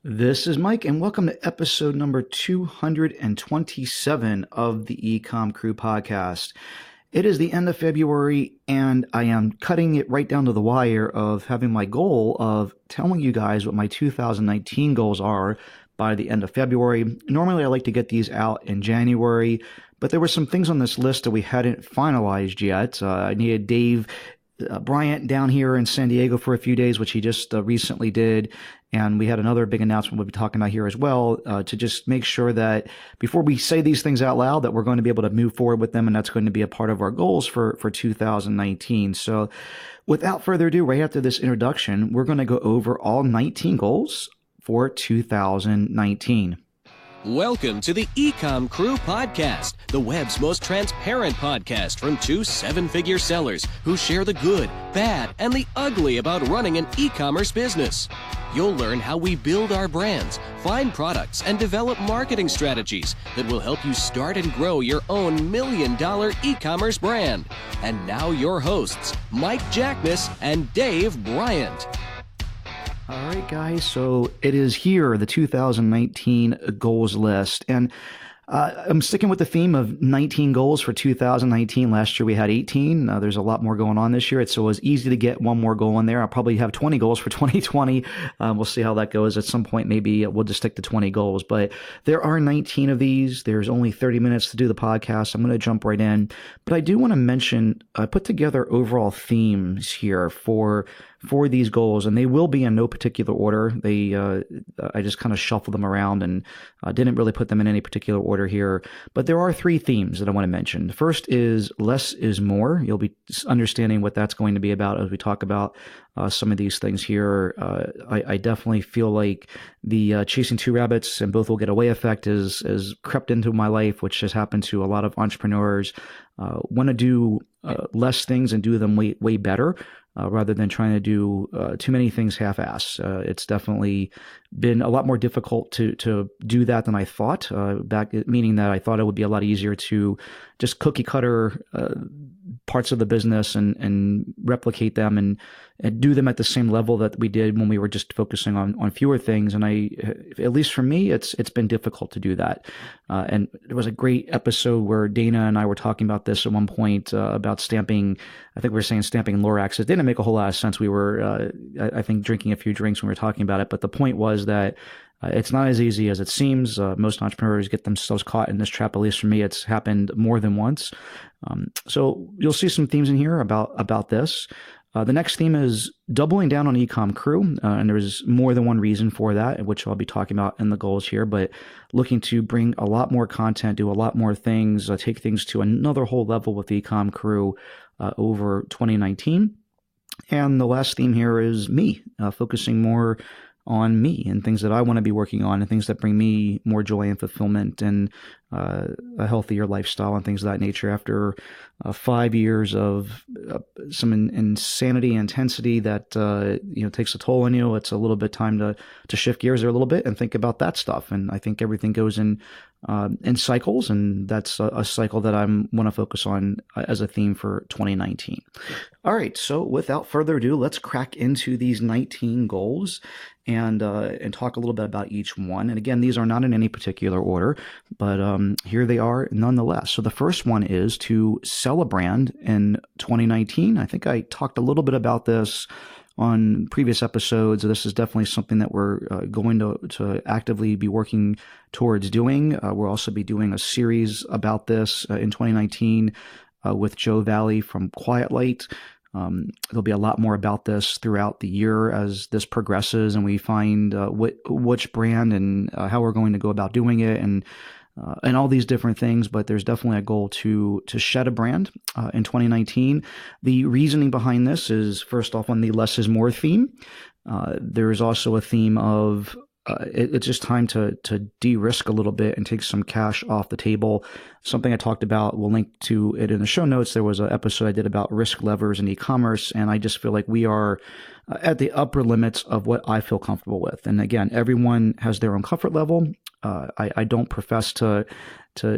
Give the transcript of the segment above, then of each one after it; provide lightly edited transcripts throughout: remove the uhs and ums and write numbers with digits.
This is Mike, and welcome to episode number 227 of the EcomCrew podcast. It is the end of February, and I am cutting it right down to the wire of having my goal of telling you guys what my 2019 goals are by the end of February. Normally, I like to get these out in January, but there were some things on this list that we hadn't finalized yet. I needed Dave Bryant down here in San Diego for a few days, which he just recently did. And we had another big announcement we'll be talking about here as well, to just make sure that before we say these things out loud, that we're going to be able to move forward with them. And that's going to be a part of our goals for 2019. So without further ado, right after this introduction, we're going to go over all 19 goals for 2019. Welcome to the EcomCrew podcast, the web's most transparent podcast from two seven-figure sellers who share the good, bad, and the ugly about running an e-commerce business. You'll learn how we build our brands, find products, and develop marketing strategies that will help you start and grow your own $1 million e-commerce brand. And now your hosts, Mike Jackness and Dave Bryant. All right, guys, so it is here, the 2019 goals list. And I'm sticking with the theme of 19 goals for 2019. Last year we had 18. There's a lot more going on this year. So it was easy to get one more goal in there. I'll probably have 20 goals for 2020. We'll see how that goes. At some point, maybe we'll just stick to 20 goals. But there are 19 of these. There's only 30 minutes to do the podcast. I'm going to jump right in. But I do want to mention, I put together overall themes here for these goals, and they will be in no particular order. I just kind of shuffled them around and didn't really put them in any particular order here. But there are three themes that I want to mention. The first is less is more. You'll be understanding what that's going to be about as we talk about some of these things here. I definitely feel like the chasing two rabbits and both will get away effect is crept into my life, which has happened to a lot of entrepreneurs. Want to do less things and do them way better. Rather than trying to do too many things half-ass. It's definitely been a lot more difficult to do that than I thought, meaning that I thought it would be a lot easier to just cookie cutter parts of the business and replicate them and do them at the same level that we did when we were just focusing on fewer things. And at least for me, it's been difficult to do that. And there was a great episode where Dana and I were talking about this at one point, about stamping. I think we were saying stamping Lorax. It didn't make a whole lot of sense. We were, I think, drinking a few drinks when we were talking about it. But the point was that it's not as easy as it seems. Most entrepreneurs get themselves caught in this trap. At least for me, it's happened more than once. So you'll see some themes in here about this. The next theme is doubling down on EcomCrew, and there's more than one reason for that, which I'll be talking about in the goals here, but looking to bring a lot more content, do a lot more things, take things to another whole level with EcomCrew over 2019. And the last theme here is me, focusing more on me and things that I want to be working on and things that bring me more joy and fulfillment and a healthier lifestyle and things of that nature after 5 years of some insanity, intensity that takes a toll on you. It's a little bit time to shift gears there a little bit and think about that stuff. And I think everything goes in cycles, and that's a cycle that I want to focus on as a theme for 2019. All right, so without further ado, let's crack into these 19 goals and talk a little bit about each one. And again, these are not in any particular order, but here they are nonetheless. So the first one is to sell a brand in 2019. I think I talked a little bit about this on previous episodes. This is definitely something that we're going to actively be working towards doing. We'll also be doing a series about this in 2019 with Joe Valley from Quiet Light. There'll be a lot more about this throughout the year as this progresses and we find which brand and how we're going to go about doing it and all these different things. But there's definitely a goal to shed a brand in 2019. The reasoning behind this is, first off, on the less is more theme. There is also a theme of it's just time to de-risk a little bit and take some cash off the table. Something I talked about, we'll link to it in the show notes. There was an episode I did about risk levers in e-commerce, and I just feel like we are at the upper limits of what I feel comfortable with. And again, everyone has their own comfort level. I don't profess to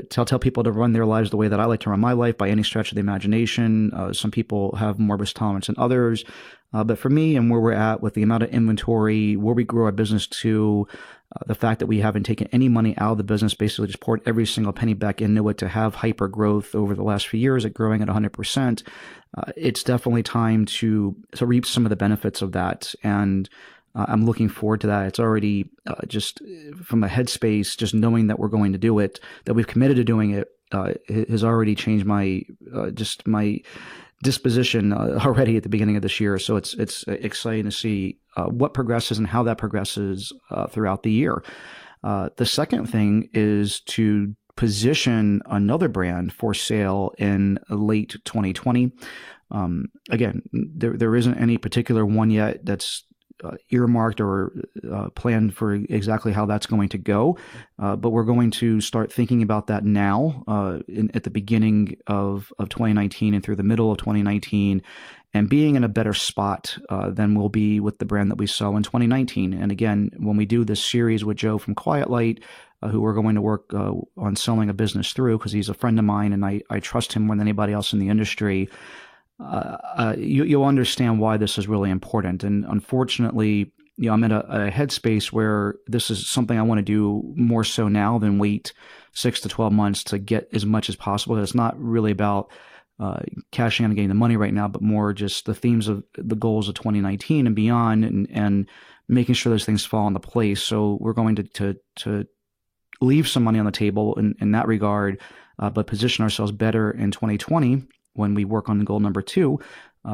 tell people to run their lives the way that I like to run my life by any stretch of the imagination. Some people have more risk tolerance than others. But for me and where we're at with the amount of inventory, where we grow our business to, the fact that we haven't taken any money out of the business, basically just poured every single penny back into it to have hyper growth over the last few years at growing at 100%, it's definitely time to reap some of the benefits of that. And I'm looking forward to that. It's already just from a headspace, just knowing that we're going to do it, that we've committed to doing it, has already changed my disposition already at the beginning of this year. So it's exciting to see what progresses and how that progresses throughout the year. The second thing is to position another brand for sale in late 2020. Again, there isn't any particular one yet that's earmarked or planned for exactly how that's going to go. But we're going to start thinking about that now at the beginning of 2019 and through the middle of 2019, and being in a better spot than we'll be with the brand that we sell in 2019. And again, when we do this series with Joe from Quiet Light, who we're going to work on selling a business through, because he's a friend of mine and I trust him more than anybody else in the industry, you'll understand why this is really important. And unfortunately, I'm in a headspace where this is something I want to do more so now than wait 6 to 12 months to get as much as possible. It's not really about cashing in and getting the money right now, but more just the themes of the goals of 2019 and beyond, and making sure those things fall into place. So we're going to leave some money on the table in that regard, but position ourselves better in 2020 when we work on goal number 2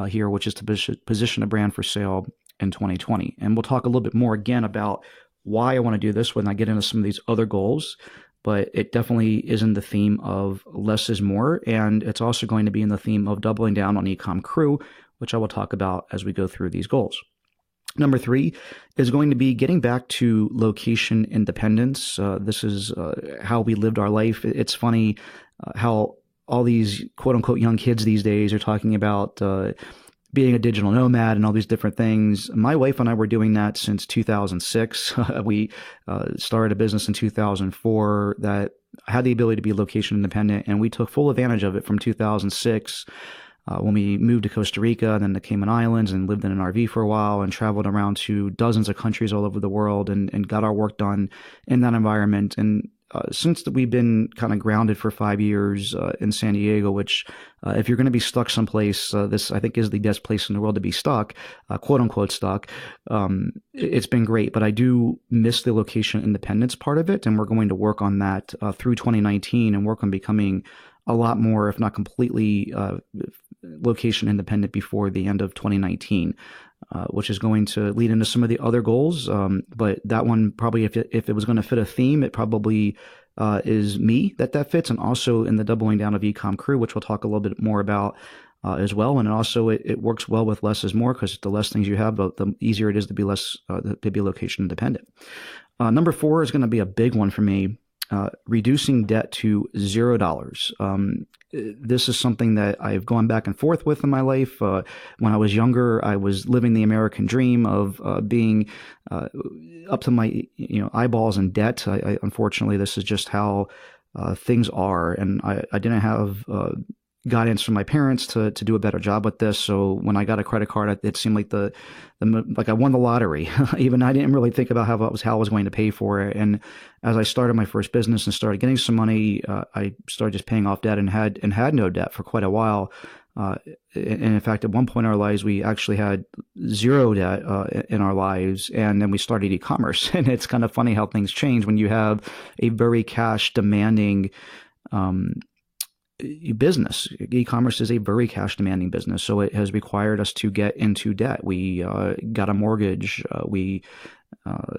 here, which is to position a brand for sale in 2020. And we'll talk a little bit more again about why I want to do this when I get into some of these other goals, but it definitely is in the theme of less is more. And it's also going to be in the theme of doubling down on EcomCrew, which I will talk about as we go through these goals. Number 3 is going to be getting back to location independence. This is how we lived our life. It's funny how all these quote unquote young kids these days are talking about being a digital nomad and all these different things. My wife and I were doing that since 2006. We started a business in 2004 that had the ability to be location independent, and we took full advantage of it from 2006 when we moved to Costa Rica and then the Cayman Islands and lived in an RV for a while and traveled around to dozens of countries all over the world and got our work done in that environment. And since we've been kind of grounded for 5 years in San Diego, which if you're going to be stuck someplace, this I think is the best place in the world to be stuck, quote unquote stuck. It's been great, but I do miss the location independence part of it, and we're going to work on that through 2019 and work on becoming a lot more, if not completely, location independent before the end of 2019. Which is going to lead into some of the other goals. But that one probably, if it was going to fit a theme, it probably is me that fits, and also in the doubling down of EcomCrew, which we'll talk a little bit more about as well. And also it works well with less is more, because the less things you have, the easier it is to be location independent. Number 4 is going to be a big one for me. Reducing debt to $0. This is something that I've gone back and forth with in my life. When I was younger, I was living the American dream of being up to my eyeballs in debt. Unfortunately, this is just how things are, and I didn't have guidance from my parents to do a better job with this. So when I got a credit card, it seemed like like I won the lottery. Even I didn't really think about how I was going to pay for it. And as I started my first business and started getting some money, I started just paying off debt and had no debt for quite a while. And in fact, at one point in our lives, we actually had zero debt in our lives, and then we started e-commerce. And it's kind of funny how things change when you have a very cash demanding business. E-commerce is a very cash demanding business, so it has required us to get into debt. We got a mortgage. We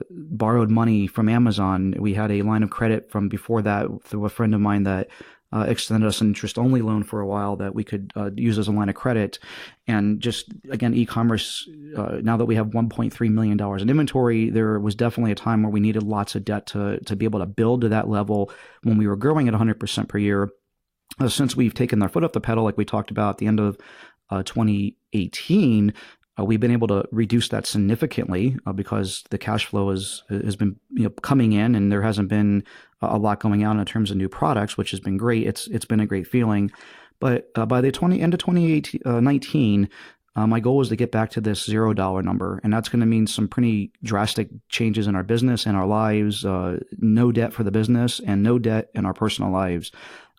borrowed money from Amazon. We had a line of credit from before that through a friend of mine that extended us an interest-only loan for a while that we could use as a line of credit. And just, again, e-commerce, now that we have $1.3 million in inventory, there was definitely a time where we needed lots of debt to be able to build to that level when we were growing at 100% per year. Since we've taken our foot off the pedal, like we talked about at the end of 2018, we've been able to reduce that significantly because the cash flow has been coming in, and there hasn't been a lot going out in terms of new products, which has been great. It's been a great feeling. But by the end of 2019, my goal was to get back to this $0 number, and that's going to mean some pretty drastic changes in our business and our lives. No debt for the business and no debt in our personal lives.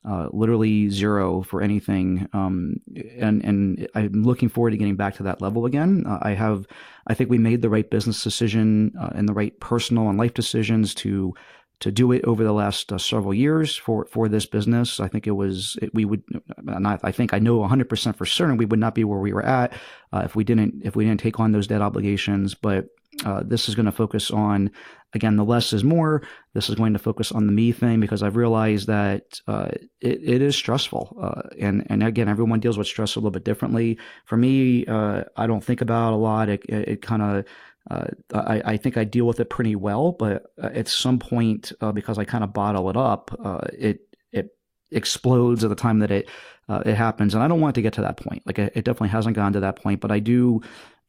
Literally zero for anything. And I'm looking forward to getting back to that level again. I think we made the right business decision and the right personal and life decisions to do it over the last several years for this business. I think I know 100% for certain we would not be where we were at if we didn't take on those debt obligations. But this is going to focus on, again, the less is more. This is going to focus on the me thing, because I've realized that it is stressful. And again, everyone deals with stress a little bit differently. For me, I don't think about it a lot. It kind of, I think I deal with it pretty well, but at some point, because I kind of bottle it up, it explodes at the time that it happens. And I don't want it to get to that point. Like, it definitely hasn't gone to that point, but I do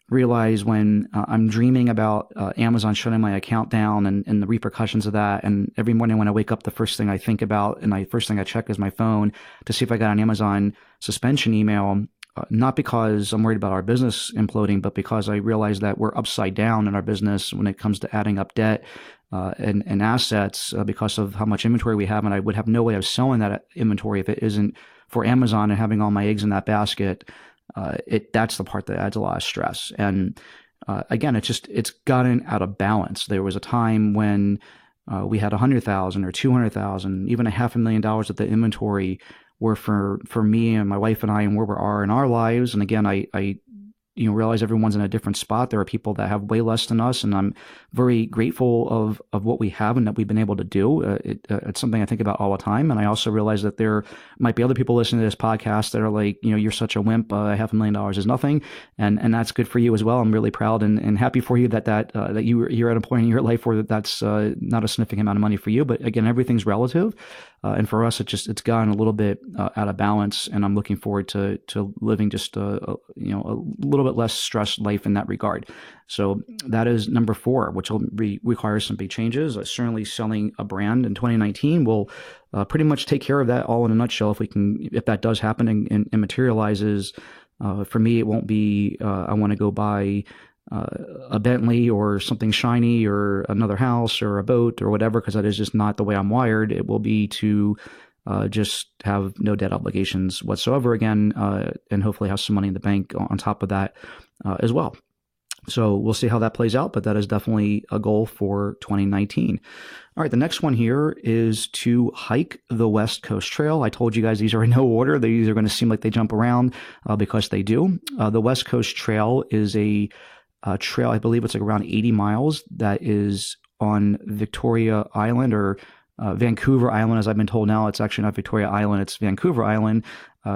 realize when I'm dreaming about Amazon shutting my account down and the repercussions of that. And every morning when I wake up, the first thing I think about and the first thing I check is my phone to see if I got an Amazon suspension email. Not because I'm worried about our business imploding, but because I realize that we're upside down in our business when it comes to adding up debt and assets because of how much inventory we have. And I would have no way of selling that inventory if it isn't for Amazon and having all my eggs in that basket. That's the part that adds a lot of stress. And again, it's gotten out of balance. There was a time when we had 100,000 or 200,000, even $500,000 of the inventory were for me and my wife and I and where we are in our lives. And again, I realize everyone's in a different spot. There are people that have way less than us, and I'm very grateful of what we have and that we've been able to do. It's something I think about all the time. And I also realize that there might be other people listening to this podcast that are like, you're such a wimp. $500,000 is nothing. And that's good for you as well. I'm really proud and happy for you that you're at a point in your life where that's not a significant amount of money for you. But again, everything's relative. And for us, it's gotten a little bit out of balance, and I'm looking forward to living just a little bit less stressed life in that regard. So that is number 4, which will require some big changes. Certainly, selling a brand in 2019 will pretty much take care of that all in a nutshell. If that does happen and materializes, for me, it won't be I want to go buy a Bentley or something shiny or another house or a boat or whatever, because that is just not the way I'm wired. It will be to just have no debt obligations whatsoever again, and hopefully have some money in the bank on top of that as well. So we'll see how that plays out, but that is definitely a goal for 2019. All right, the next one here is to hike the West Coast Trail. I told you guys these are in no order. These are going to seem like they jump around because they do. The West Coast Trail is a trail, I believe it's like around 80 miles, that is on Victoria Island or Vancouver Island, as I've been told now. It's actually not Victoria Island, it's Vancouver Island.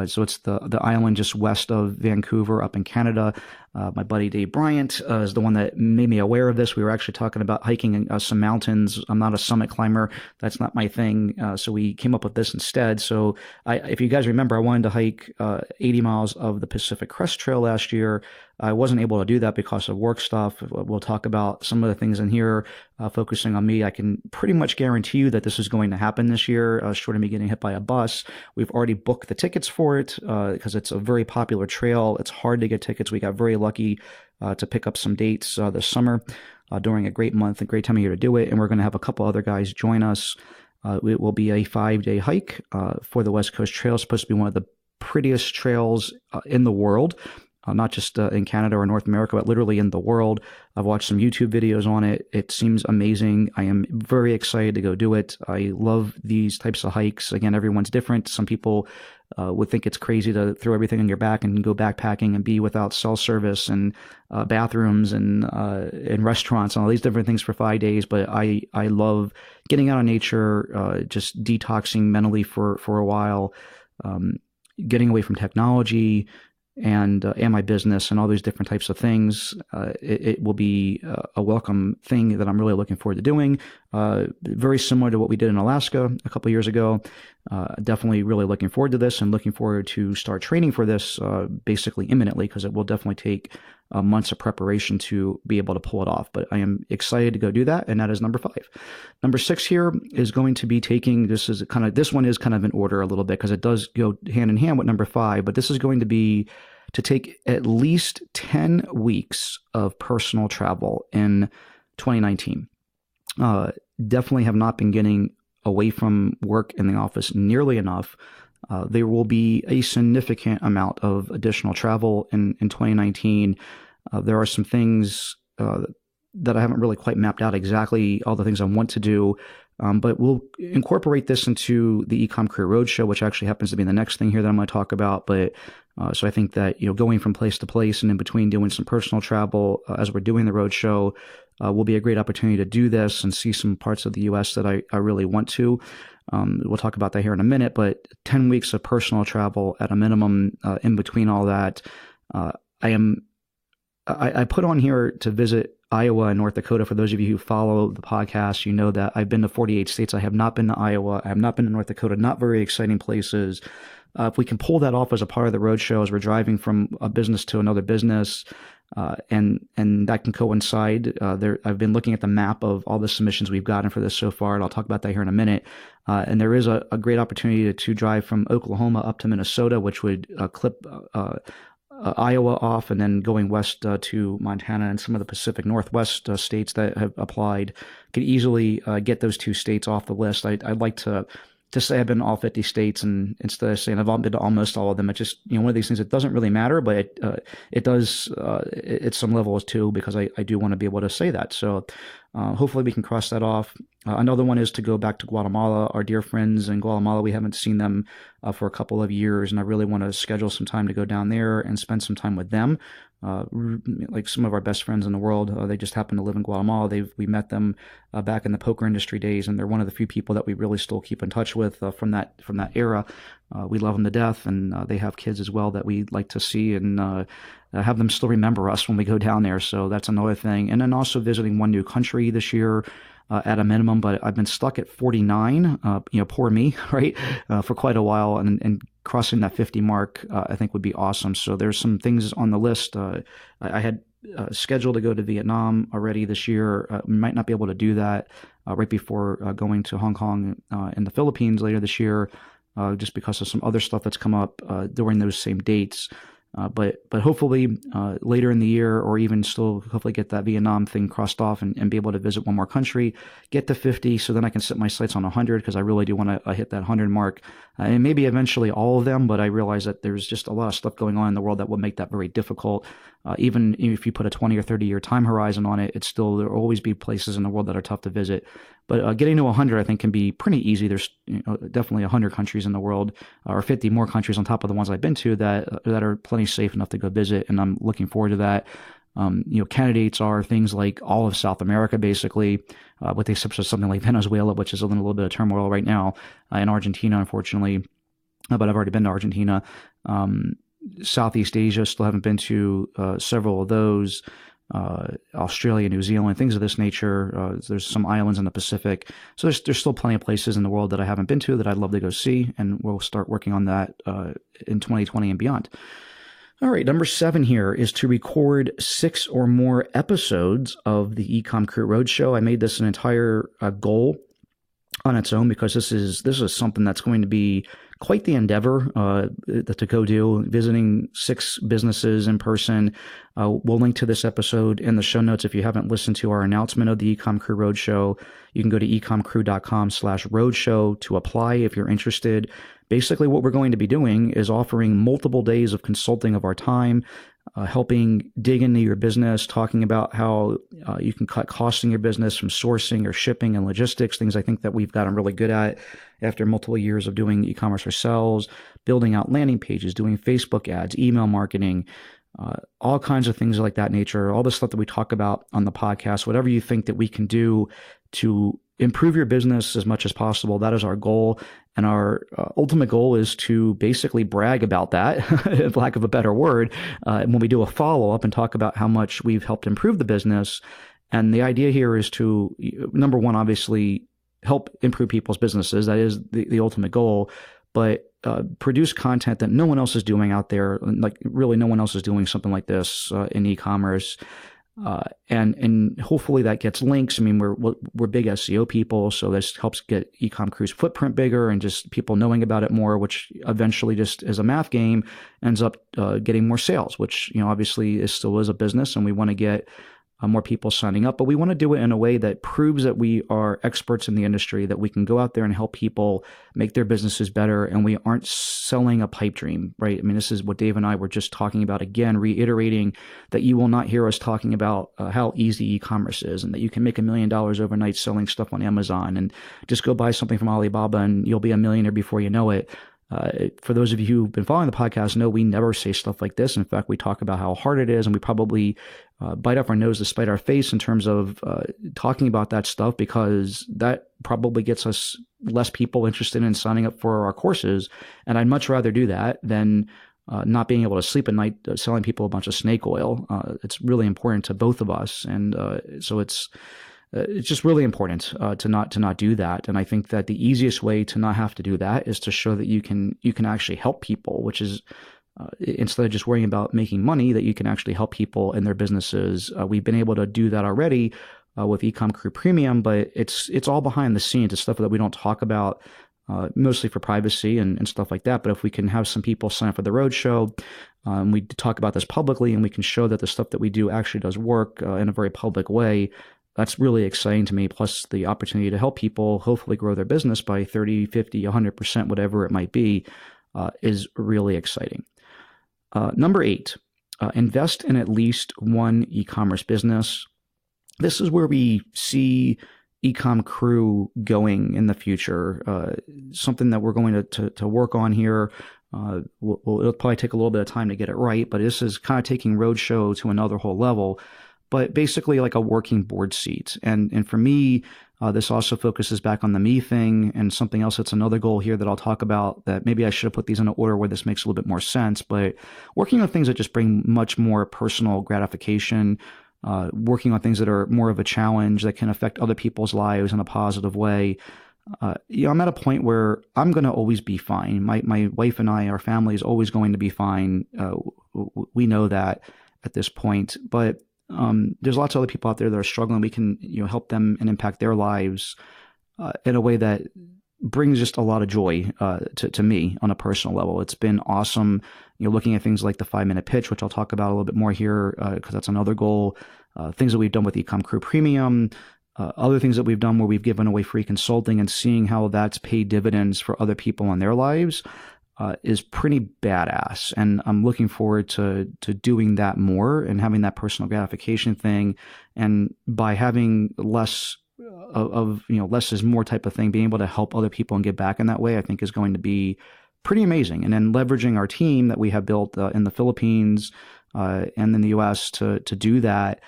So it's the island just west of Vancouver up in Canada. My buddy Dave Bryant is the one that made me aware of this. We were actually talking about hiking some mountains. I'm not a summit climber. That's not my thing. So we came up with this instead. So if you guys remember, I wanted to hike 80 miles of the Pacific Crest Trail last year. I wasn't able to do that because of work stuff. We'll talk about some of the things in here focusing on me. I can pretty much guarantee you that this is going to happen this year, short of me getting hit by a bus. We've already booked the tickets for it because it's a very popular trail. It's hard to get tickets. We got very lucky to pick up some dates this summer during a great month, a great time of year to do it. And we're going to have a couple other guys join us. It will be a 5-day hike for the West Coast Trail. It's supposed to be one of the prettiest trails in the world. Not just in Canada or North America, but literally in the world. I've watched some YouTube videos on it. It seems amazing. I am very excited to go do it. I love these types of hikes. Again, everyone's different. Some people would think it's crazy to throw everything on your back and go backpacking and be without cell service and bathrooms and restaurants and all these different things for 5 days. But I love getting out of nature, just detoxing mentally for a while, getting away from technology, and my business and all these different types of things. It will be a welcome thing that I'm really looking forward to doing. Very similar to what we did in Alaska a couple of years ago. Definitely really looking forward to this and looking forward to start training for this basically imminently, because it will definitely take months of preparation to be able to pull it off. But I am excited to go do that, and that is number 5. Number 6 here is going to be taking, this one is kind of in order a little bit because it does go hand in hand with number 5, but this is going to be to take at least 10 weeks of personal travel in 2019. Definitely have not been getting away from work in the office nearly enough. There will be a significant amount of additional travel in 2019. There are some things that I haven't really quite mapped out exactly all the things I want to do, but we'll incorporate this into the EcomCrew Roadshow, which actually happens to be the next thing here that I'm going to talk about. But so I think that going from place to place and in between doing some personal travel as we're doing the roadshow will be a great opportunity to do this and see some parts of the U.S. that I really want to. We'll talk about that here in a minute, but 10 weeks of personal travel at a minimum. In between all that, I put on here to visit Iowa and North Dakota. For those of you who follow the podcast, you know that I've been to 48 states. I have not been to Iowa. I have not been to North Dakota. Not very exciting places. If we can pull that off as a part of the roadshow as we're driving from a business to another business, and that can coincide. I've been looking at the map of all the submissions we've gotten for this so far, and I'll talk about that here in a minute. And there is a great opportunity to drive from Oklahoma up to Minnesota, which would clip Iowa off, and then going west to Montana and some of the Pacific Northwest states that have applied. Could easily get those 2 states off the list. I'd like to say I've been to all 50 states, and instead of saying I've been to almost all of them, it's just one of these things that doesn't really matter, but it does at some levels too, because I do want to be able to say that. So hopefully we can cross that off. Another one is to go back to Guatemala. Our dear friends in Guatemala, we haven't seen them for a couple of years, and I really want to schedule some time to go down there and spend some time with them. Like some of our best friends in the world, they just happen to live in Guatemala. We met them back in the poker industry days, and they're one of the few people that we really still keep in touch with from that era. We love them to death, and they have kids as well that we like to see and have them still remember us when we go down there. So that's another thing. And then also visiting one new country this year. At a minimum, but I've been stuck at 49, poor me, right, for quite a while, and crossing that 50 mark, I think would be awesome. So there's some things on the list. I had scheduled to go to Vietnam already this year. Might not be able to do that right before going to Hong Kong and the Philippines later this year, just because of some other stuff that's come up during those same dates. But hopefully later in the year, or even still hopefully get that Vietnam thing crossed off and be able to visit one more country, get to 50, so then I can set my sights on 100, because I really do want to hit that 100 mark. And maybe eventually all of them, but I realize that there's just a lot of stuff going on in the world that will make that very difficult. Even if you put a 20 or 30 year time horizon on it, there will always be places in the world that are tough to visit. But getting to 100, I think, can be pretty easy. There's definitely 100 countries in the world, or 50 more countries on top of the ones I've been to that are plenty safe enough to go visit, and I'm looking forward to that. Candidates are things like all of South America, basically, with the exception of something like Venezuela, which is in a little bit of turmoil right now, and Argentina, unfortunately. But I've already been to Argentina. Southeast Asia, still haven't been to several of those. Australia, New Zealand, things of this nature. There's some islands in the Pacific. So there's still plenty of places in the world that I haven't been to that I'd love to go see, and we'll start working on that in 2020 and beyond. All right, number 7 here is to record 6 or more episodes of the EcomCrew Roadshow. I made this an entire goal on its own, because this is something that's going to be quite the endeavor to go do, visiting 6 businesses in person. We'll link to this episode in the show notes. If you haven't listened to our announcement of the EcomCrew Roadshow, you can go to ecomcrew.com/roadshow to apply if you're interested. Basically, what we're going to be doing is offering multiple days of consulting of our time, helping dig into your business, talking about how you can cut costs in your business from sourcing or shipping and logistics, things I think that we've gotten really good at after multiple years of doing e-commerce ourselves, building out landing pages, doing Facebook ads, email marketing, all kinds of things like that nature, all the stuff that we talk about on the podcast, whatever you think that we can do to improve your business as much as possible. That is our goal. And our ultimate goal is to basically brag about that, for lack of a better word, when we do a follow-up and talk about how much we've helped improve the business. And the idea here is to, number one, obviously help improve people's businesses. That is the ultimate goal. but produce content that no one else is doing out there. Like really no one else is doing something like this in e-commerce. And hopefully that gets links. I mean, we're big SEO people, so this helps get EcomCrew's footprint bigger and just people knowing about it more, which eventually just as a math game ends up getting more sales, which, obviously still is a business, and we want to get more people signing up, but we want to do it in a way that proves that we are experts in the industry, that we can go out there and help people make their businesses better, and we aren't selling a pipe dream, right? I mean, this is what Dave and I were just talking about, again, reiterating that you will not hear us talking about how easy e-commerce is and that you can make $1 million overnight selling stuff on Amazon and just go buy something from Alibaba and you'll be a millionaire before you know it. For those of you who've been following the podcast, know we never say stuff like this. In fact, we talk about how hard it is, and we probably bite off our nose to spite our face in terms of talking about that stuff, because that probably gets us less people interested in signing up for our courses. And I'd much rather do that than not being able to sleep at night selling people a bunch of snake oil. It's really important to both of us. And so it's just really important to not do that. And I think that the easiest way to not have to do that is to show that you can actually help people, which is instead of just worrying about making money, that you can actually help people in their businesses. We've been able to do that already with EcomCrew Premium, but it's all behind the scenes. It's stuff that we don't talk about, mostly for privacy and stuff like that. But if we can have some people sign up for the roadshow, we talk about this publicly, and we can show that the stuff that we do actually does work in a very public way. That's really exciting to me, plus the opportunity to help people hopefully grow their business by 30, 50, 100%, whatever it might be, is really exciting. Number 8, invest in at least one e-commerce business. This is where we see EcomCrew going in the future, something that we're going to work on here. It'll probably take a little bit of time to get it right, but this is kind of taking Roadshow to another whole level. But basically like a working board seat. And for me, this also focuses back on the me thing, and something else that's another goal here that I'll talk about, that maybe I should have put these in an order where this makes a little bit more sense, but working on things that just bring much more personal gratification, working on things that are more of a challenge that can affect other people's lives in a positive way. I'm at a point where I'm going to always be fine. My wife and I, our family is always going to be fine. We know that at this point, but there's lots of other people out there that are struggling. We can, help them and impact their lives in a way that brings just a lot of joy to me on a personal level. It's been awesome, looking at things like the 5-minute pitch, which I'll talk about a little bit more here because that's another goal. Things that we've done with EcomCrew Premium, other things that we've done where we've given away free consulting, and seeing how that's paid dividends for other people in their lives. Is pretty badass, and I'm looking forward to doing that more and having that personal gratification thing. And by having less of less is more type of thing, being able to help other people and give back in that way, I think is going to be pretty amazing. And then leveraging our team that we have built in the Philippines and in the US to do that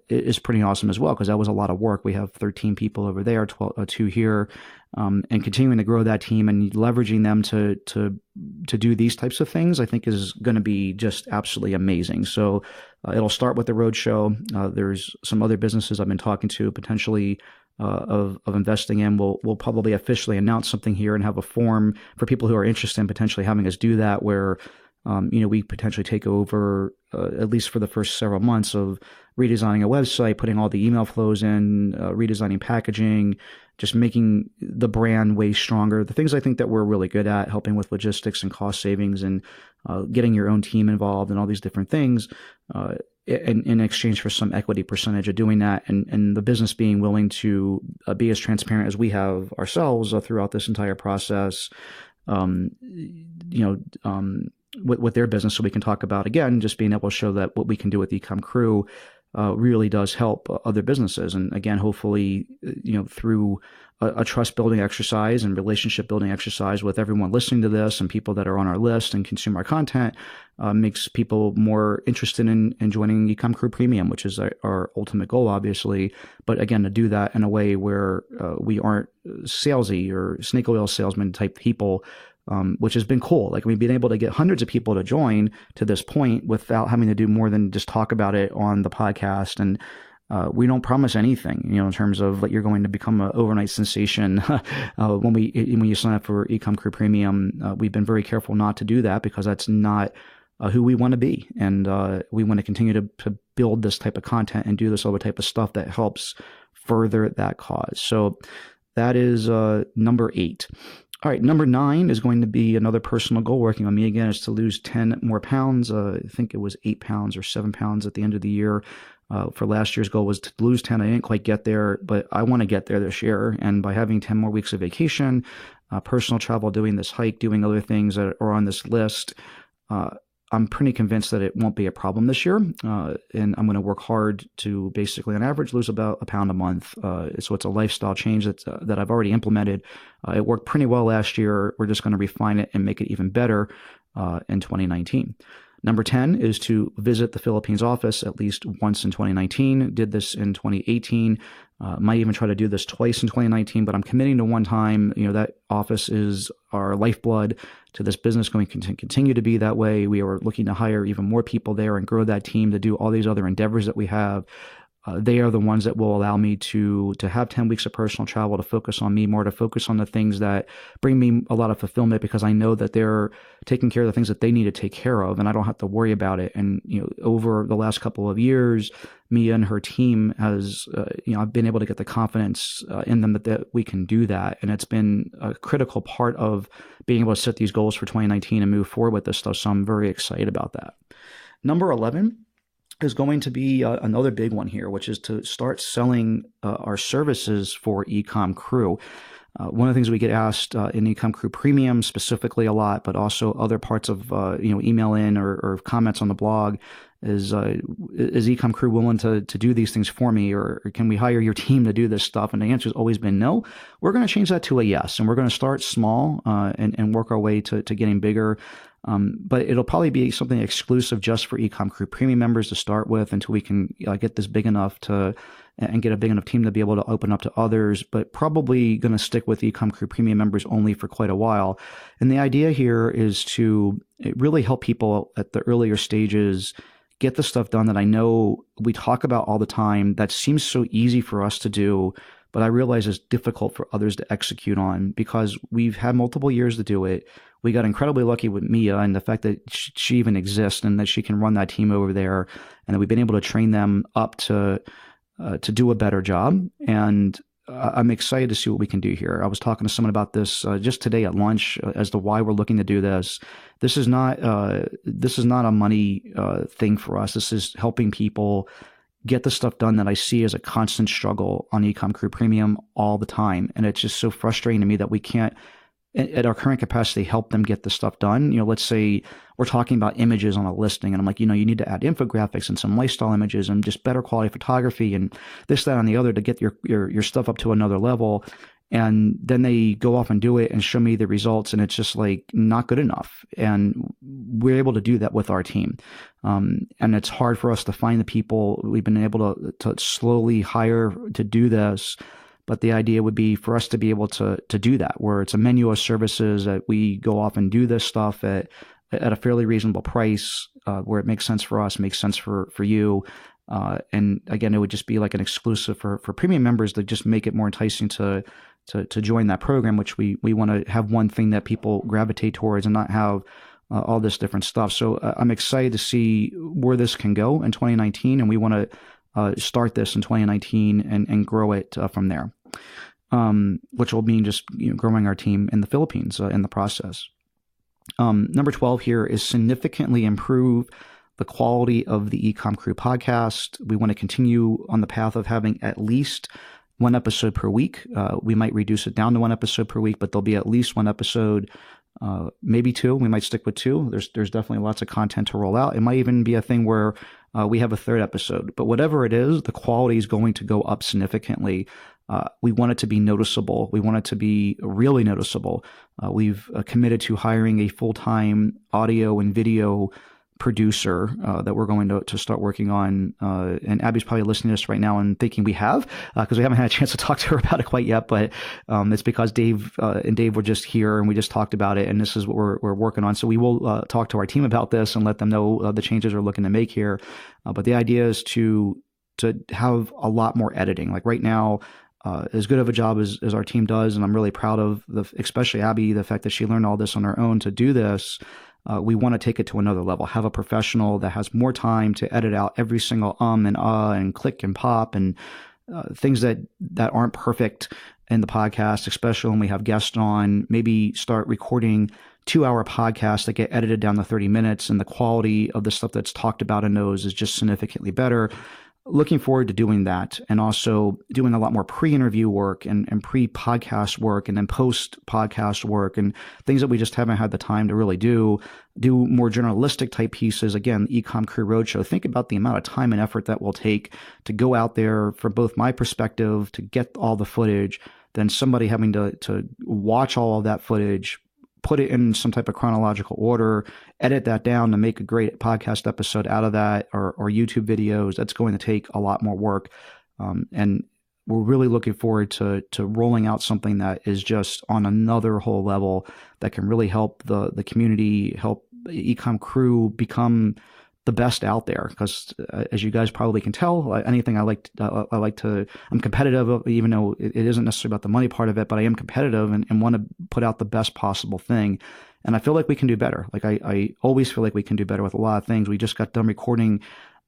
is pretty awesome as well, because that was a lot of work. We have 13 people over there, 2 here, and continuing to grow that team and leveraging them to do these types of things, I think is going to be just absolutely amazing. So it'll start with the roadshow. There's some other businesses I've been talking to potentially of investing in. We'll probably officially announce something here and have a form for people who are interested in potentially having us do that, where we potentially take over, at least for the first several months, of redesigning a website, putting all the email flows in, redesigning packaging, just making the brand way stronger. The things I think that we're really good at, helping with logistics and cost savings, and getting your own team involved and all these different things in exchange for some equity percentage of doing that. And the business being willing to be as transparent as we have ourselves throughout this entire process, with their business, so we can talk about, again, just being able to show that what we can do with EcomCrew really does help other businesses. And again, hopefully, through a trust building exercise and relationship building exercise with everyone listening to this and people that are on our list and consume our content, makes people more interested in joining EcomCrew Premium, which is our ultimate goal, obviously. But again, to do that in a way where we aren't salesy or snake oil salesman type people, which has been cool. Like, we've been able to get hundreds of people to join to this point without having to do more than just talk about it on the podcast. And We don't promise anything, in terms of that you're going to become an overnight sensation. When you sign up for EcomCrew Premium, we've been very careful not to do that because that's not who we want to be. And we want to continue to build this type of content and do this other type of stuff that helps further that cause. So that is number 8. All right, number 9 is going to be another personal goal working on me again, is to lose 10 more pounds. I think it was 8 pounds or 7 pounds at the end of the year. For last year's goal was to lose 10. I didn't quite get there, but I want to get there this year. And by having 10 more weeks of vacation, personal travel, doing this hike, doing other things that are on this list, I'm pretty convinced that it won't be a problem this year. And I'm going to work hard to basically, on average, lose about a pound a month. So it's a lifestyle change that I've already implemented. It worked pretty well last year. We're just going to refine it and make it even better in 2019. Number 10 is to visit the Philippines office at least once in 2019. Did this in 2018. Might even try to do this twice in 2019, but I'm committing to one time. That office is our lifeblood to this business, going to continue to be that way. We are looking to hire even more people there and grow that team to do all these other endeavors that we have. They are the ones that will allow me to have 10 weeks of personal travel, to focus on me more, to focus on the things that bring me a lot of fulfillment, because I know that they're taking care of the things that they need to take care of, and I don't have to worry about it. And, over the last couple of years, Mia and her team has, I've been able to get the confidence in them that we can do that. And it's been a critical part of being able to set these goals for 2019 and move forward with this stuff. So I'm very excited about that. Number 11 is going to be another big one here, which is to start selling our services for EcomCrew. One of the things we get asked in EcomCrew Premium specifically a lot, but also other parts of email in or comments on the blog, is EcomCrew willing to do these things for me, or can we hire your team to do this stuff? And the answer has always been no. We're going to change that to a yes, and we're going to start small and work our way to getting bigger. But it'll probably be something exclusive just for EcomCrew Premium members to start with until we can get this big enough and get a big enough team to be able to open up to others, but probably going to stick with EcomCrew Premium members only for quite a while. And the idea here is to really help people at the earlier stages get the stuff done that I know we talk about all the time that seems so easy for us to do, but I realize is difficult for others to execute on because we've had multiple years to do it. We got incredibly lucky with Mia and the fact that she even exists and that she can run that team over there, and that we've been able to train them up to do a better job. And I'm excited to see what we can do here. I was talking to someone about this just today at lunch as to why we're looking to do this. This is not a money thing for us. This is helping people get the stuff done that I see as a constant struggle on EcomCrew Premium all the time. And it's just so frustrating to me that we can't, at our current capacity, help them get the stuff done. Let's say we're talking about images on a listing, and I'm like, you need to add infographics and some lifestyle images and just better quality photography and this, that, and the other to get your stuff up to another level. And then they go off and do it and show me the results, and it's just like not good enough. And we're able to do that with our team. And it's hard for us to find the people. We've been able to slowly hire to do this. But the idea would be for us to be able to do that, where it's a menu of services that we go off and do this stuff at a fairly reasonable price, where it makes sense for us, makes sense for you. And again, it would just be like an exclusive for premium members to just make it more enticing to join that program, which we want to have one thing that people gravitate towards and not have all this different stuff. So I'm excited to see where this can go in 2019, and we want to start this in 2019 and grow it from there, which will mean just growing our team in the Philippines in the process. Number 12 here is significantly improve the quality of the EcomCrew podcast. We want to continue on the path of having at least one episode per week. We might reduce it down to one episode per week, but there'll be at least one episode, maybe two. We might stick with two. There's definitely lots of content to roll out. It might even be a thing where we have a third episode. But whatever it is, the quality is going to go up significantly. We want it to be noticeable. We want it to be really noticeable. We've committed to hiring a full-time audio and video producer that we're going to start working on. And Abby's probably listening to this right now and thinking we have, because we haven't had a chance to talk to her about it quite yet. But it's because Dave and Dave were just here and we just talked about it. And this is what we're working on. So we will talk to our team about this and let them know the changes we're looking to make here. But the idea is to to have a lot more editing. Like right now, as good of a job as our team does, and I'm really proud of especially Abby, the fact that she learned all this on her own to do this. We want to take it to another level, have a professional that has more time to edit out every single and click and pop and things that aren't perfect in the podcast, especially when we have guests on. Maybe start recording 2-hour podcasts that get edited down to 30 minutes, and the quality of the stuff that's talked about in those is just significantly better. Looking forward to doing that, and also doing a lot more pre-interview work and pre-podcast work, and then post-podcast work, and things that we just haven't had the time to really do more journalistic type pieces. Again, EcomCrew Roadshow. Think about the amount of time and effort that will take to go out there, from both my perspective, to get all the footage, then somebody having to watch all of that footage, put it in some type of chronological order, edit that down to make a great podcast episode out of that, or YouTube videos. That's going to take a lot more work. And we're really looking forward to rolling out something that is just on another whole level that can really help the community, help EcomCrew become the best out there. Because as you guys probably can tell, anything I'm competitive, even though it isn't necessarily about the money part of it, but I am competitive and want to put out the best possible thing. And I feel like we can do better. Like I always feel like we can do better with a lot of things. We just got done recording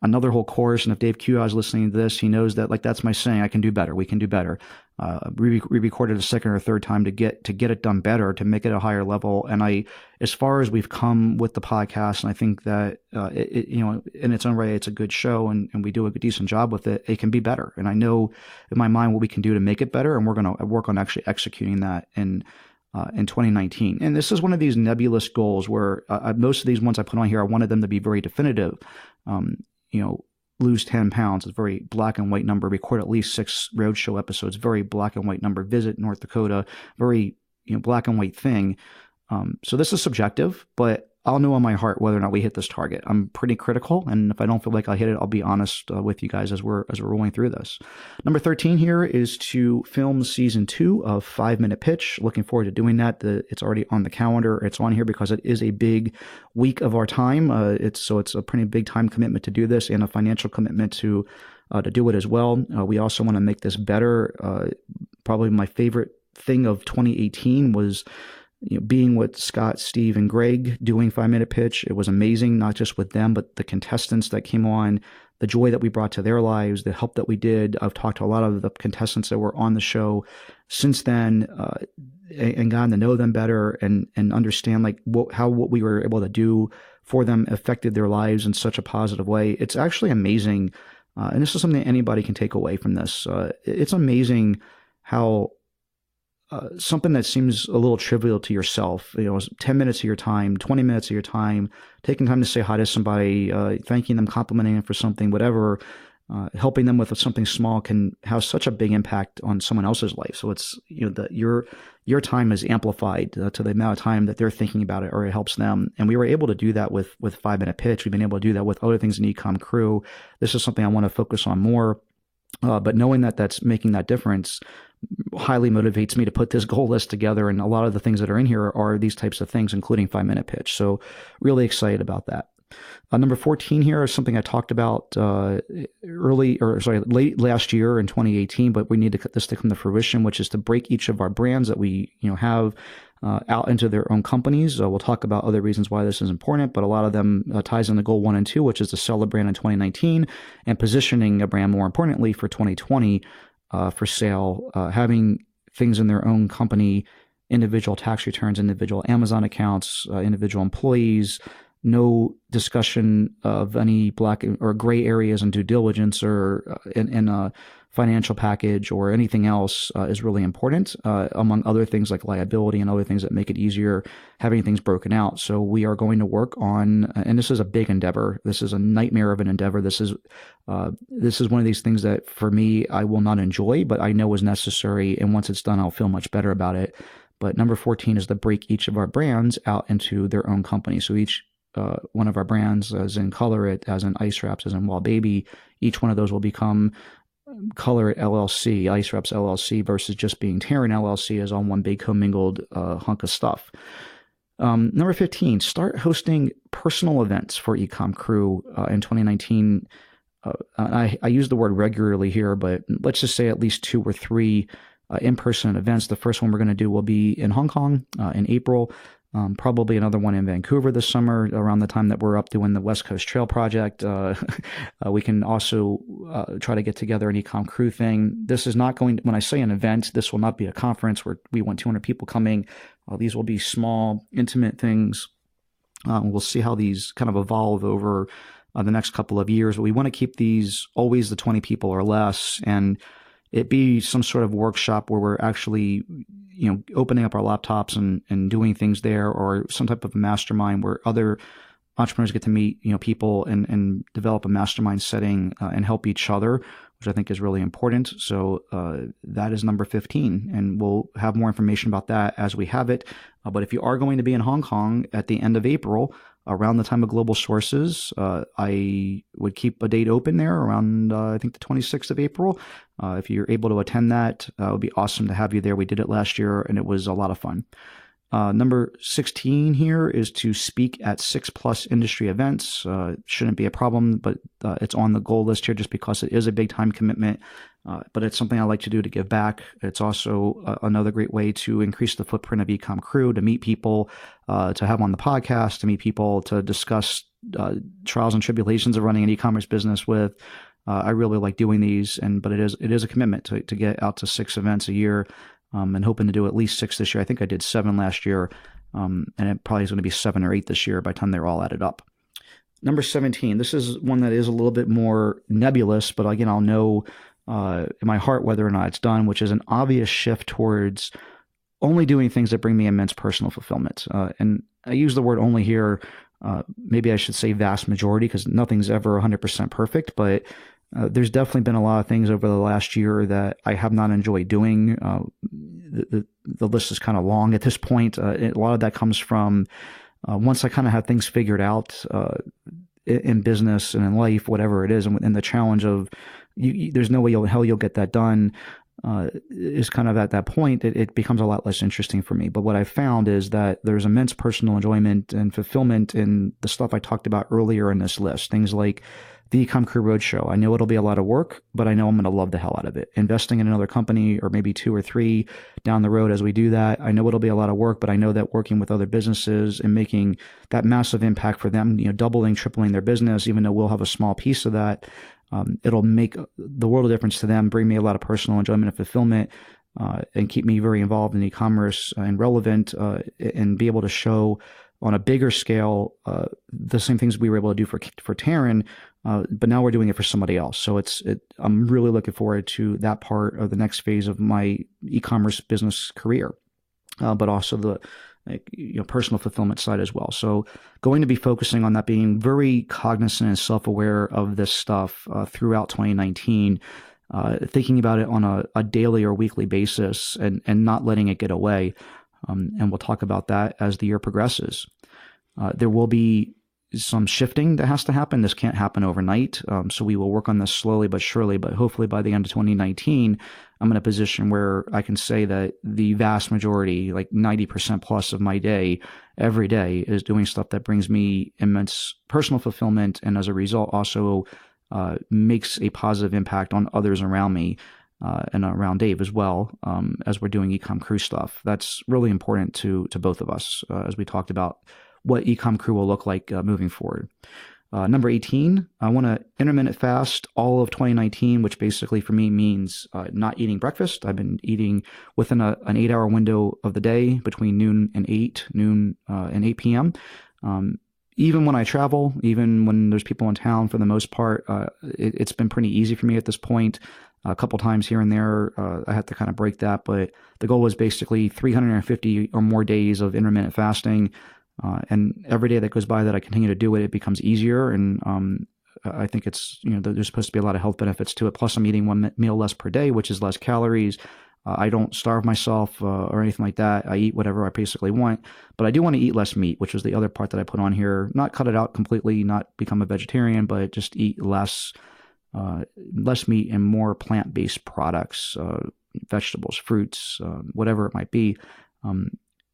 another whole course, and if Dave Q is listening to this, he knows that, like, that's my saying. I can do better. We can do better. We recorded a second or third time to get it done better, to make it a higher level. And as far as we've come with the podcast, and I think that in its own way, it's a good show, and we do a decent job with it. It can be better, and I know in my mind what we can do to make it better, and we're going to work on actually executing that in 2019. And this is one of these nebulous goals where most of these ones I put on here, I wanted them to be very definitive. Lose 10 pounds is a very black and white number. Record at least 6 roadshow episodes, very black and white number. Visit North Dakota, very black and white thing. So this is subjective, but I'll know in my heart whether or not we hit this target. I'm pretty critical, and if I don't feel like I hit it, I'll be honest with you guys as we're rolling through this. Number 13 here is to film season 2 of 5-Minute Pitch. Looking forward to doing that. It's already on the calendar. It's on here because it is a big week of our time. It's a pretty big time commitment to do this, and a financial commitment to do it as well. We also want to make this better. Probably my favorite thing of 2018 was being with Scott, Steve, and Greg doing 5-Minute Pitch. It was amazing, not just with them, but the contestants that came on, the joy that we brought to their lives, the help that we did. I've talked to a lot of the contestants that were on the show since then, and gotten to know them better and understand how what we were able to do for them affected their lives in such a positive way. It's actually amazing, and this is something that anybody can take away from this. It's amazing how something that seems a little trivial to yourself, 10 minutes of your time, 20 minutes of your time, taking time to say hi to somebody, thanking them, complimenting them for something, whatever, helping them with something small can have such a big impact on someone else's life. So it's, your time is amplified to the amount of time that they're thinking about it, or it helps them. And we were able to do that with 5-Minute Pitch. We've been able to do that with other things in EcomCrew. This is something I want to focus on more. But knowing that that's making that difference highly motivates me to put this goal list together. And a lot of the things that are in here are these types of things, including 5-Minute Pitch. So really excited about that. Number 14 here is something I talked about late last year in 2018, but we need to get this to come to fruition, which is to break each of our brands that we have out into their own companies. We'll talk about other reasons why this is important, but a lot of them ties into goal 1 and 2, which is to sell a brand in 2019 and positioning a brand more importantly for 2020 for sale, having things in their own company, individual tax returns, individual Amazon accounts, individual employees, no discussion of any black or gray areas in due diligence or in a financial package or anything else is really important, among other things like liability and other things that make it easier having things broken out. So we are going to work on, and this is a big endeavor. This is a nightmare of an endeavor. This is one of these things that for me, I will not enjoy, but I know is necessary. And once it's done, I'll feel much better about it. But number 14 is to break each of our brands out into their own company. So each one of our brands, as in Color It, as in Ice Wraps, as in Wild Baby, each one of those will become Color It LLC, Ice Wraps LLC, versus just being Terran LLC as on one big commingled hunk of stuff. Number 15, start hosting personal events for EcomCrew in 2019. I use the word regularly here, but let's just say at least 2 or 3 in-person events. The first one we're going to do will be in Hong Kong in April. Probably another one in Vancouver this summer around the time that we're up doing the West Coast Trail Project. We can also try to get together an EcomCrew thing. This is not going to, when I say an event, this will not be a conference where we want 200 people coming. These will be small, intimate things. We'll see how these kind of evolve over the next couple of years. But we want to keep these always the 20 people or less, and it be some sort of workshop where we're actually, opening up our laptops and doing things there, or some type of a mastermind where other entrepreneurs get to meet, people and develop a mastermind setting and help each other, which I think is really important. So that is number 15, and we'll have more information about that as we have it. But if you are going to be in Hong Kong at the end of April, around the time of Global Sources, I would keep a date open there around, I think, the 26th of April. If you're able to attend that, it would be awesome to have you there. We did it last year, and it was a lot of fun. Number 16 here is to speak at 6+ industry events. Shouldn't be a problem, but it's on the goal list here just because it is a big time commitment. But it's something I like to do to give back. It's also another great way to increase the footprint of EcomCrew, to meet people, to have on the podcast, to meet people, to discuss trials and tribulations of running an e-commerce business with. I really like doing these, but it is a commitment to get out to 6 events a year. And hoping to do at least 6 this year. I think I did 7 last year, and it probably is going to be 7 or 8 this year by the time they're all added up. Number 17, this is one that is a little bit more nebulous, but again, I'll know in my heart whether or not it's done, which is an obvious shift towards only doing things that bring me immense personal fulfillment. And I use the word only here. Maybe I should say vast majority, because nothing's ever 100% perfect, but there's definitely been a lot of things over the last year that I have not enjoyed doing. The list is kind of long at this point. A lot of that comes from once I kind of have things figured out in business and in life, whatever it is, and the challenge of there's no way you'll get that done is kind of at that point, it becomes a lot less interesting for me. But what I've found is that there's immense personal enjoyment and fulfillment in the stuff I talked about earlier in this list. Things like the EcomCrew Roadshow. I know it'll be a lot of work, but I know I'm going to love the hell out of it. Investing in another company, or maybe 2 or 3 down the road as we do that, I know it'll be a lot of work, but I know that working with other businesses and making that massive impact for them, doubling, tripling their business, even though we'll have a small piece of that, it'll make the world of difference to them, bring me a lot of personal enjoyment and fulfillment, and keep me very involved in e-commerce and relevant, and be able to show on a bigger scale the same things we were able to do for Taryn, but now we're doing it for somebody else. So I'm really looking forward to that part of the next phase of my e-commerce business career, but also the personal fulfillment side as well. So going to be focusing on that, being very cognizant and self-aware of this stuff throughout 2019, thinking about it on a daily or weekly basis, and not letting it get away. And we'll talk about that as the year progresses. There will be some shifting that has to happen. This can't happen overnight. So we will work on this slowly but surely, but hopefully by the end of 2019, I'm in a position where I can say that the vast majority, like 90% plus of my day, every day, is doing stuff that brings me immense personal fulfillment, and as a result also makes a positive impact on others around me, and around Dave as well, as we're doing EcomCrew stuff. That's really important to both of us, as we talked about what EcomCrew will look like moving forward. Number 18, I want to intermittent fast all of 2019, which basically for me means not eating breakfast. I've been eating within an 8-hour window of the day between noon and 8 p.m. Even when I travel, even when there's people in town, for the most part, it's been pretty easy for me at this point. A couple times here and there, I had to kind of break that, but the goal was basically 350 or more days of intermittent fasting. And every day that goes by that I continue to do it, it becomes easier. And I think it's, there's supposed to be a lot of health benefits to it. Plus, I'm eating 1 meal less per day, which is less calories. I don't starve myself or anything like that. I eat whatever I basically want. But I do want to eat less meat, which was the other part that I put on here. Not cut it out completely, not become a vegetarian, but just eat less meat and more plant-based products, vegetables, fruits, whatever it might be.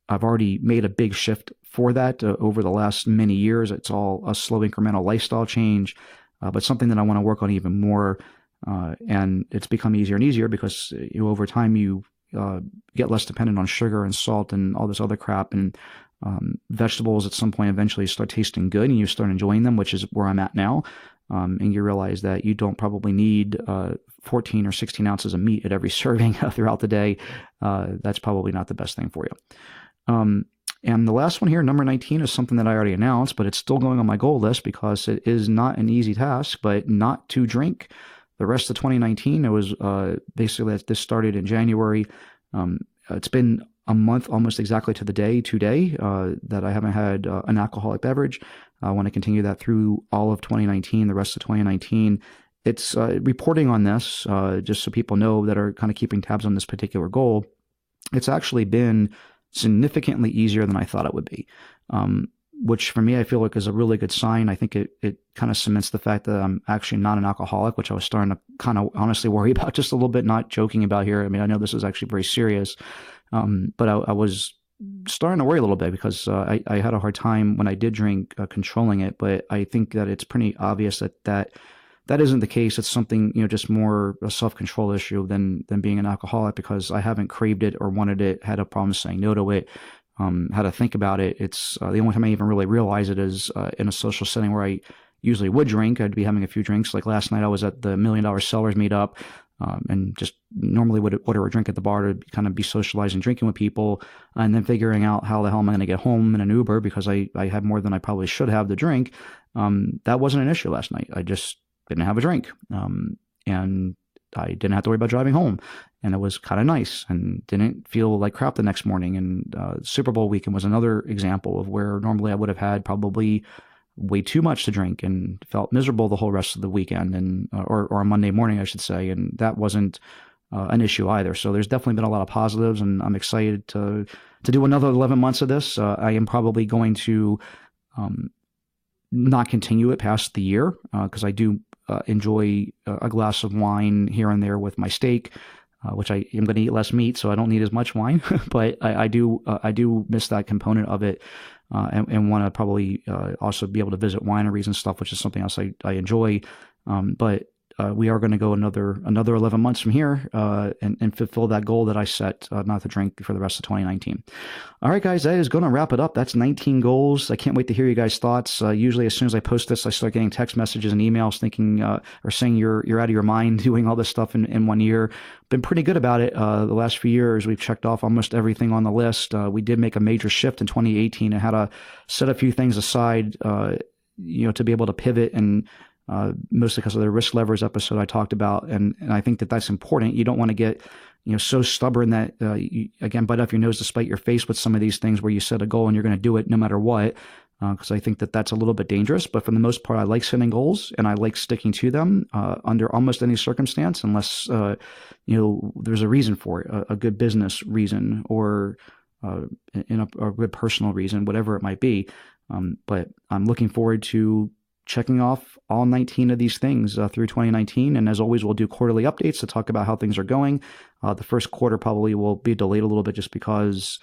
I've already made a big shift for that over the last many years. It's all a slow incremental lifestyle change. but something that I want to work on even more. And it's become easier and easier because over time you get less dependent on sugar and salt and all this other crap, and vegetables at some point eventually start tasting good and you start enjoying them, which is where I'm at now. And you realize that you don't probably need 14 or 16 ounces of meat at every serving throughout the day. That's probably not the best thing for you. And the last one here, number 19, is something that I already announced, but it's still going on my goal list because it is not an easy task, but not to drink the rest of 2019. It was basically, this started in January. It's been a month almost exactly to the day today that I haven't had an alcoholic beverage. I want to continue that through all of 2019, the rest of 2019. It's reporting on this, just so people know that are kind of keeping tabs on this particular goal. It's actually been significantly easier than I thought it would be, which for me, I feel like is a really good sign. I think it kind of cements the fact that I'm actually not an alcoholic, which I was starting to kind of honestly worry about just a little bit, not joking about here. I mean, I know this is actually very serious, but I was starting to worry a little bit because I had a hard time when I did drink controlling it. But I think that it's pretty obvious that isn't the case. It's something, just more a self-control issue than being an alcoholic, because I haven't craved it or wanted it, had a problem saying no to it, had to think about it. It's the only time I even really realize it is in a social setting where I usually would drink. I'd be having a few drinks. Like last night I was at the $1 Million Sellers meetup, and just normally would order a drink at the bar to kind of be socializing, drinking with people, and then figuring out how the hell am I going to get home in an Uber because I had more than I probably should have to drink. That wasn't an issue last night. I just didn't have a drink, and I didn't have to worry about driving home, and it was kind of nice and didn't feel like crap the next morning. And Super Bowl weekend was another example of where normally I would have had probably way too much to drink and felt miserable the whole rest of the weekend, and or on Monday morning, I should say, and that wasn't an issue either. So there's definitely been a lot of positives, and I'm excited to do another 11 months of this. I am probably going to not continue it past the year because I do enjoy a glass of wine here and there with my steak, which I am going to eat less meat, so I don't need as much wine. But I do miss that component of it, and want to probably also be able to visit wineries and stuff, which is something else I enjoy. But we are going to go another 11 months from here and fulfill that goal that I set, not to drink for the rest of 2019. All right, guys, that is going to wrap it up. That's 19 goals. I can't wait to hear you guys' thoughts. Usually as soon as I post this, I start getting text messages and emails thinking or saying you're out of your mind doing all this stuff in 1 year. Been pretty good about it. The last few years, we've checked off almost everything on the list. We did make a major shift in 2018 and had to set a few things aside, to be able to pivot, and mostly because of the risk levers episode I talked about. And I think that that's important. You don't want to get, so stubborn that, you, again, bite off your nose to spite your face with some of these things where you set a goal and you're going to do it no matter what. Because I think that that's a little bit dangerous. But for the most part, I like setting goals and I like sticking to them under almost any circumstance, unless, there's a reason for it, a good business reason or a good personal reason, whatever it might be. But I'm looking forward to checking off all 19 of these things through 2019. And as always, we'll do quarterly updates to talk about how things are going. The first quarter probably will be delayed a little bit just because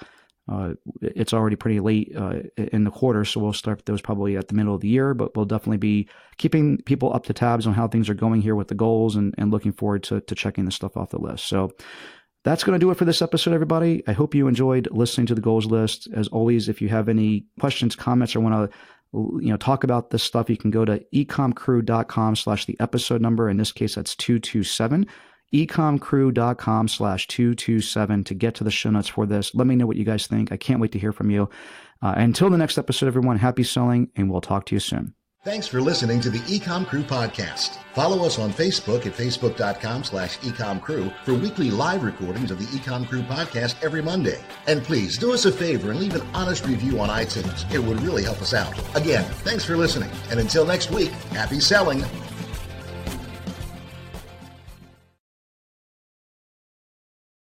it's already pretty late in the quarter. So we'll start those probably at the middle of the year, but we'll definitely be keeping people up to tabs on how things are going here with the goals, and looking forward to checking this stuff off the list. So that's going to do it for this episode, everybody. I hope you enjoyed listening to the goals list. As always, if you have any questions, comments, or want to talk about this stuff, you can go to EcomCrew.com/the episode number. In this case, that's 227. EcomCrew.com/227 to get to the show notes for this. Let me know what you guys think. I can't wait to hear from you. Until the next episode, everyone, happy selling, and we'll talk to you soon. Thanks for listening to the EcomCrew podcast. Follow us on Facebook at facebook.com/EcomCrew for weekly live recordings of the EcomCrew podcast every Monday. And please do us a favor and leave an honest review on iTunes. It would really help us out. Again, thanks for listening. And until next week, happy selling.